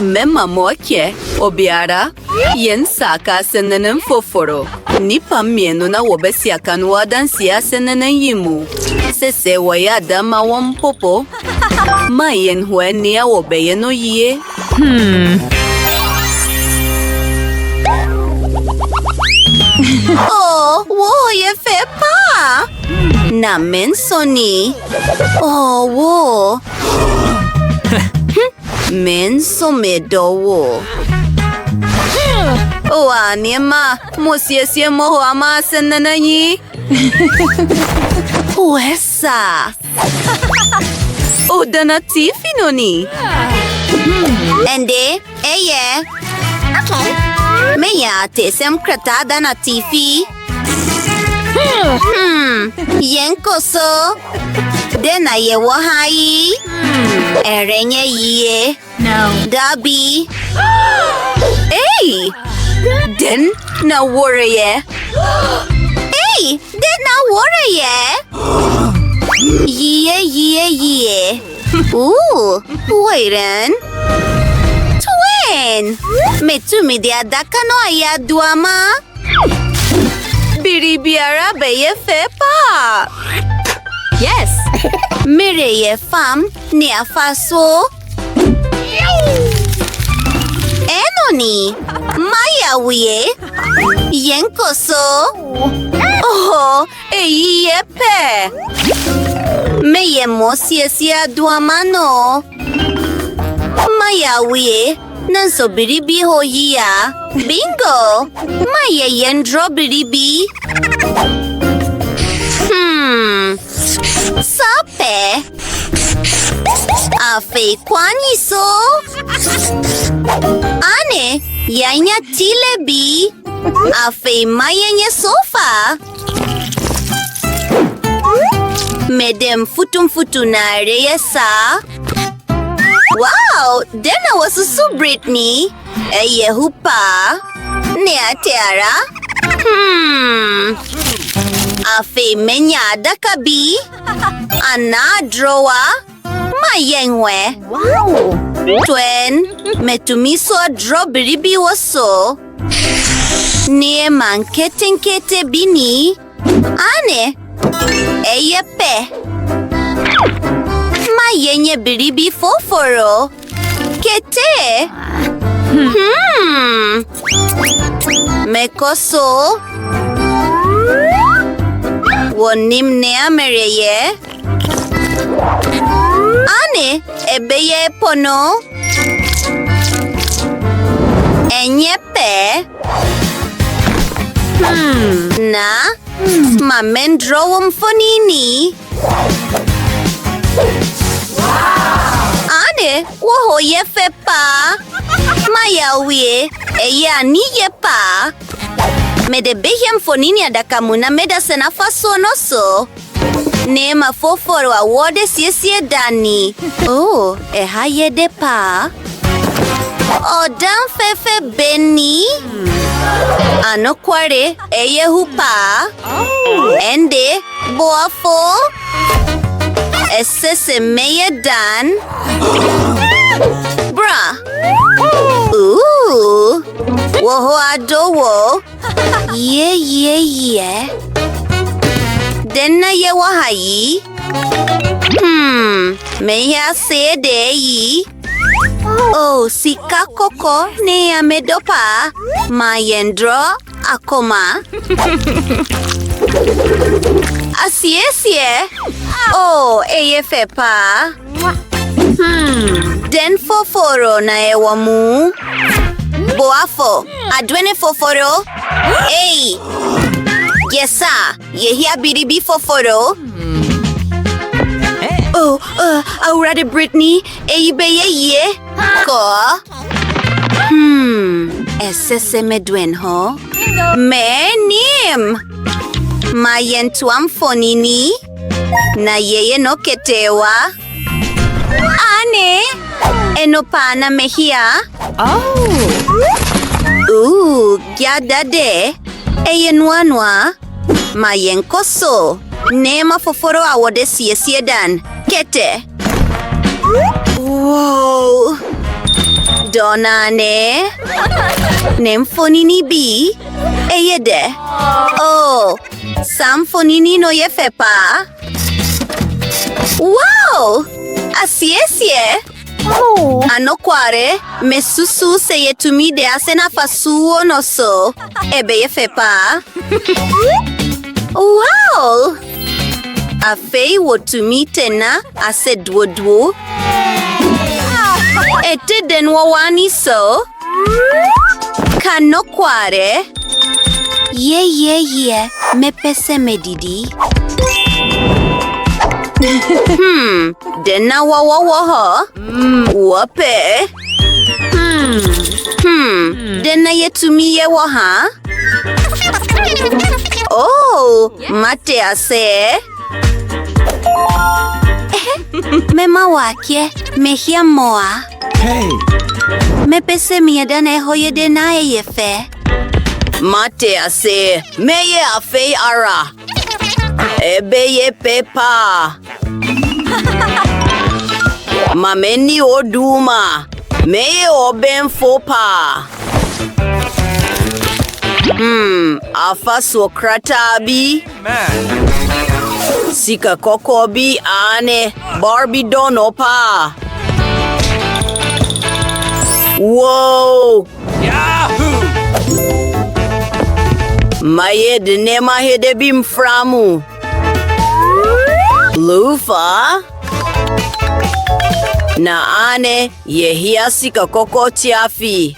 Mema moke, obiara, yen saka senenen foforo. Nipa mienu na wobesi akanu wadansi senenen yimu. Sese waya dama wampopo. Ma yen huenia wobeye no ye. Oh, wo ye fepa. Na mensoni. Oh, wo. Menso medowo. Oh, anima, musiesie moho ama senanayi. Uesa. Oh, dana tifi noni. Ende, eye. Okay. Meya tesem kratada na tifi. Yenkoso. Dena ye wahai. Erenye ye. No. Dabi. Hey! Den na worry. Hey! Den na worry. Ye. Ooh, wairen. Twin. Metumi de adaka no ayaduama. Biribiara beye fepa. Yes. Mire ye fam ni afaso. Enoni. Maya wiye. Yenkoso. Oh, ye pe. Meye mosiesia duamano. Maya wiye. Nanso biribi hoya. Bingo. Maya yendro biribi. Sape. Afe kwani so. Ane, yanya tilebi. Afe mayanya sofa. Medem futum na reyesa. Wow, dena wasusu Britney. Eye hupa. Ne atiara. Afe menya dakabi. Ana drowa. Mayengwe. Wow. Twen, metumiso dro biribi waso. Nie manketenkete bini. Ane, eye pe. Mayenye biribi foforo. Kete. Mekoso. Wonim ne amereye. Ane, ebeye pono. Enyepe. Na, mamendro umfonini. Ane, woho yefepa. Mayawie, eya ni yepa. Mede behem fonini adakamuna meda senafaso noso. Nema foforo awode siesie dani. Oh, haye depa. Odam fefe beni. Ano kware eye hupa. Ende boafo. Esese meye dan. Bra. Woho adowo. Ye. Denna ye wahayi. Meya sede yi. Oh, sika koko ne amedopa. Mayendro akoma. Asiesie. Oh, eye fepa. Den foforo na ewamu. Boafo, adwene foforo. Hey. Yesa, yehia biribi foforo. Oh, aurade Britney, eyibeye ye. Ko. Esese medwen ho. Menim. Mayentuam fonini. Na yeye no ketewa. Ane. Enopana mehia. Gyadade. Eyenwanwa. Mayenkoso. Nema foforo awode siedan. Kete. Wow. Donane. Nemfonini bi. Eyede. Oh. Samfonini no ye fepa. Wow! Asiesie. Oh. Anokware, mesusu se yetumi de asena fasuo no so. Ebe ye fepa. Wow! Afei wotumi tena ase duo. Ete den wawani so. Kanokware. Ye. Mepese medidi. Dena wawawaha. Wape. Dena yetumi ye waha. Oh, mate ase. Mema wake, mehia moa. Hey. Mepese miedane hoye dena yefe. Mate ase, meye afe ara. Ebe ye pepa. Mameni oduma. Meye oben fopa. Afa sokrata bi. Man. Sika koko bi ane. Barbie dono pa. Whoa. Yahoo! Maye dinema hede bimframu. Lufa. Na ane yehia sika koko tiafi.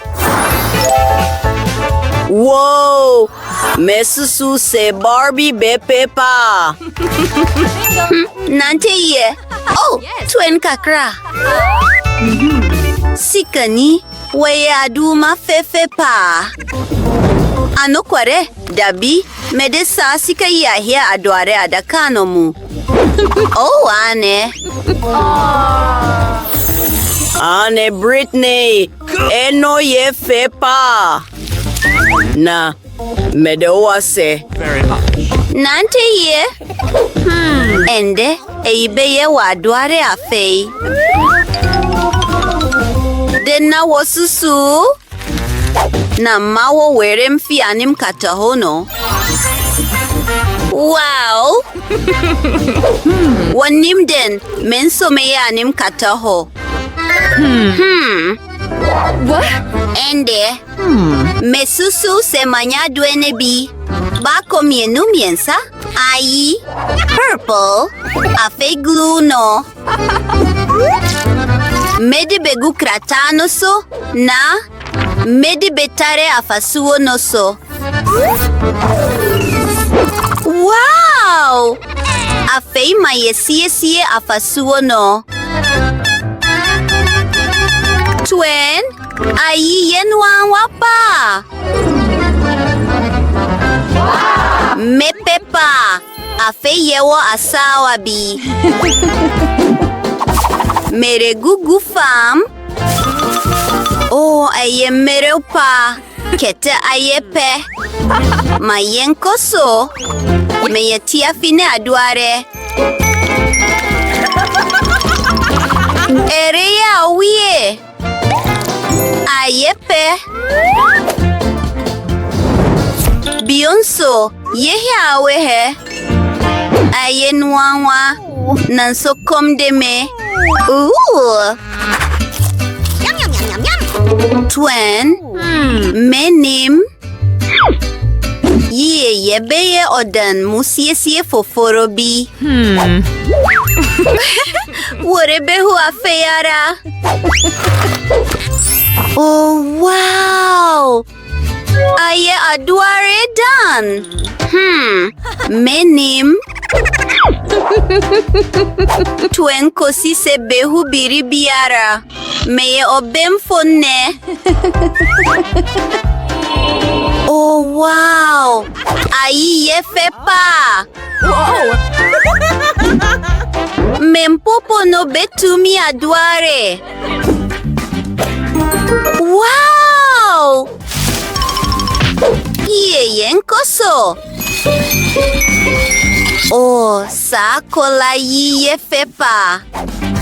Whoa! Mesusu se Barbie bepepa. Nante ye. Oh, yes. Twen kakra. Sikani weye aduma fefepa. Anokware dabi mede sa sika yahia adware adakano mu. Oh, ane. Ane Britney. Eno ye fepa. Na medewa se. Very much. Nante ye. Ende eibe ye wadware afei. Dena wosusu. Na mawo were mfi anim katahono. Wow. Wanim den menso meye anim kataho. What? Ende. Mesusu se manya duene bi. Bako mienu miensa. Ayi. Purple. Afe glue no. Medi begu kratano so. Na. Medi betare afasuo no so. Wow! Afei mayesie afasuo no. Twen, ayi yenwa wapa. Mepepa, afei yewo asawa bi. Mere gugu fam. Oh, aye mereupa. Kete ayepe. Mayenko so. Meyetia fine adware. Ereya awie. Ayepe. Bionso. Yehe awehe. Aye nuanwa. Nanso komdeme. Ooh. Twen. Menim. Yebeye odan musiesie foforo bi. Worebehu afeyara. Oh, wow. Aye adware dan. Menim. Twen kosi se behu biribiara. Meye obem fonne. Oh, wow. Ayi ye fepa. Whoa. Mempopo no betumi adware. Wow. Ye yenkoso. Oh, sakola yi ye fepa.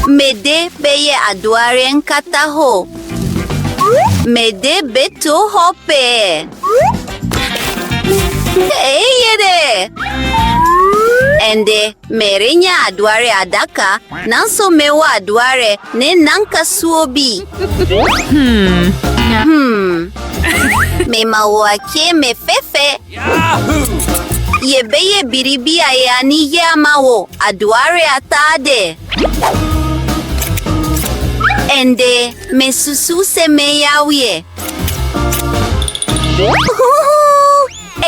Mede beye adware nkataho. Mede beto hope. Eyere. Ende merinya aduare adaka nanso mewa aduare ne nanka suobi. Me mawake me fefe. Yahoo! Yebeye biribi ayani ye amawo aduare atade. Ende me susu se me yawie.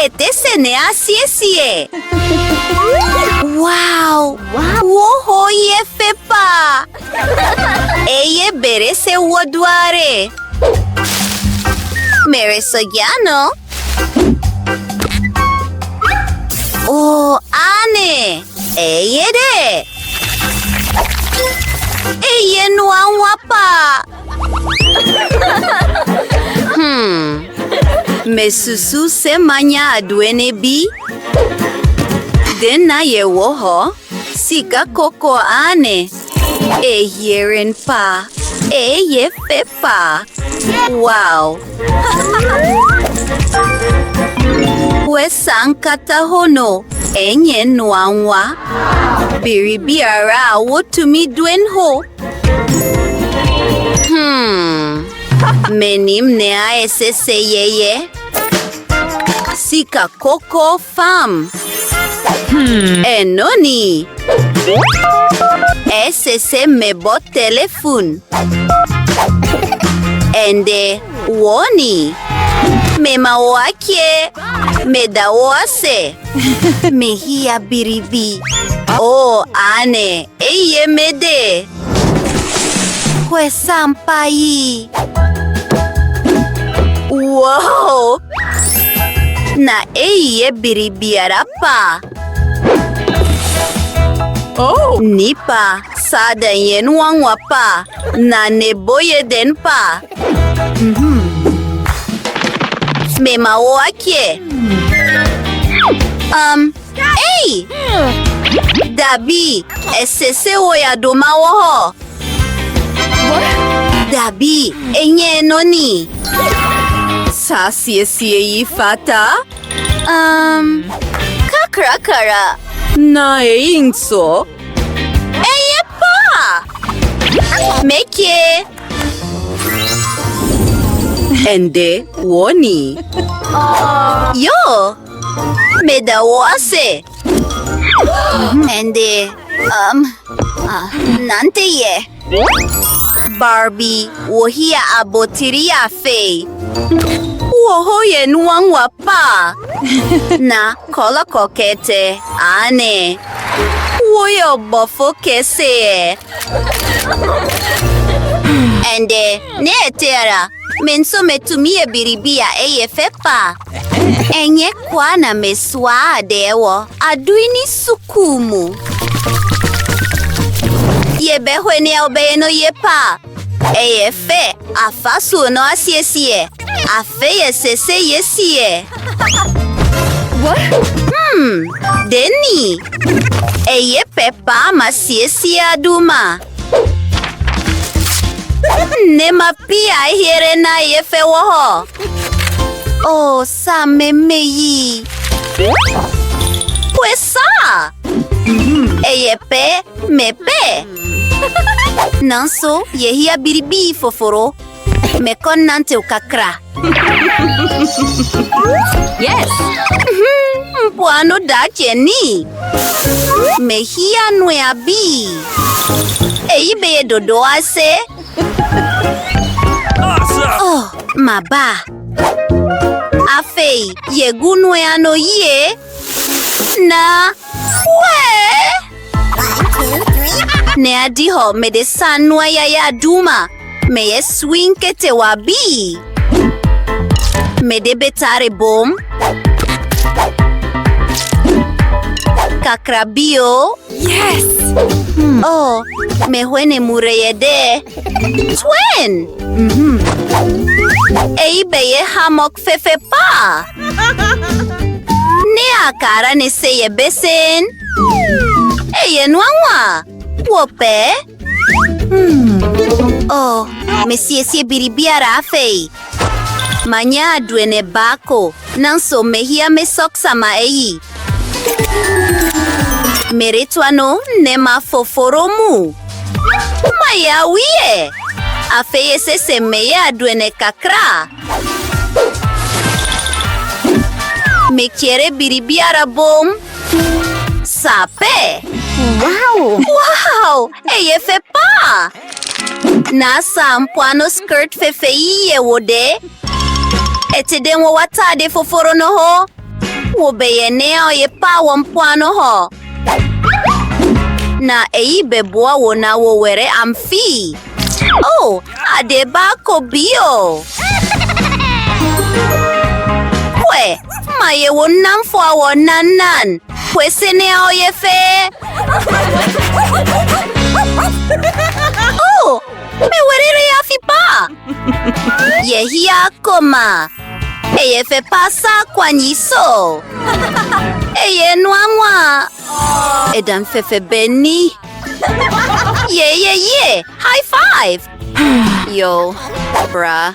Ete se ne asiesie. Wow! Woho ye fepa! Eye bere se woduare. Mere sogiano. Oh, ane! Eye de! Eye nuanwapa! Me susu se manya aduene bi? Dena ye woho? Sika koko ane. Eyerin pa. Eye fepa. Wow. Wesankata hono. Enye nuanwa. Biribiara wotumi duen ho. Menim ne a esese yeye. Sika koko fam. Enoni. Esese mebo telefon. Ende woni. Mema wake. Meda wase. Mehia biribi. Oh, ane. Eye mede. Kwe sampai. Wow. Na eye biribiara pa. Oh. Nipa sada yenwangwa pa. Na neboye den pa. Mema wake. Hey! Dabi, esese woya doma woho. Dabi, enye noni. Sasiesie yi fata? Kakrakara. Na ingso. Eye pa! Meke. Ende woni. Yo! Meda wase. Ende nante ye. Barbie, wohia abotiria fe. Woho ye nuangwa pa. Na kola kokete ane. Woyo bofo kese. Ende ne etera. Menso metumie biribia eye fepa. Enye kwa na meswa adewo. Aduini sukumu. Yebe hwene obeyeno yepa. Eye fe afasu no asiesie. Afe ye sese yesie. What? Deni. Eye pepa masiesie aduma. Nema pia here na yefe woho. Oh, sa memeyi. Kwesa. Eyepe mepe. Nanso yehia biribi foforo. Mekon nante ukakra. Yes. Mpuano dache ni. Mehia nwe abi. Eibe dodo ase. Awesome! Oh, maba. Afei, yegunu ano ye. Na. We. 1, 2, 3. Ne adiho me de sanwa ya duma. Me ye swing kete wabi. Me de betare bom. Kakrabio. Yes. Oh, me huene mureyede. Twin. Eibeye hamok fefe pa. Ne akara ne seye besen. Eye nwangwa. Wope. Oh, me siesie biribiara afei. Manya aduane baako. Nanso mehia me soksa ma eyi. Meretwano nema foforo mu. Maya wie. Afeye sese meye aduane kakra. Mekiere biribiara bom. Sape. Wow! Eye fepa. Nasa mpuano skirt fefeiye wode. Etede mo watade foforo no ho. Wobeye oye pa wo mpuano ho. Na eyi beboa wo na wo were amfi. Oh, adeba kobio. Kwe, maye wo namfo awo nanan. Kwesene oye fe. Oh, me werere ya fipa. Yehia koma. Eye fe pasa kwa nyiso. Eye nwamwa. Edan fefe beni. Ye. High five. Yo, bruh.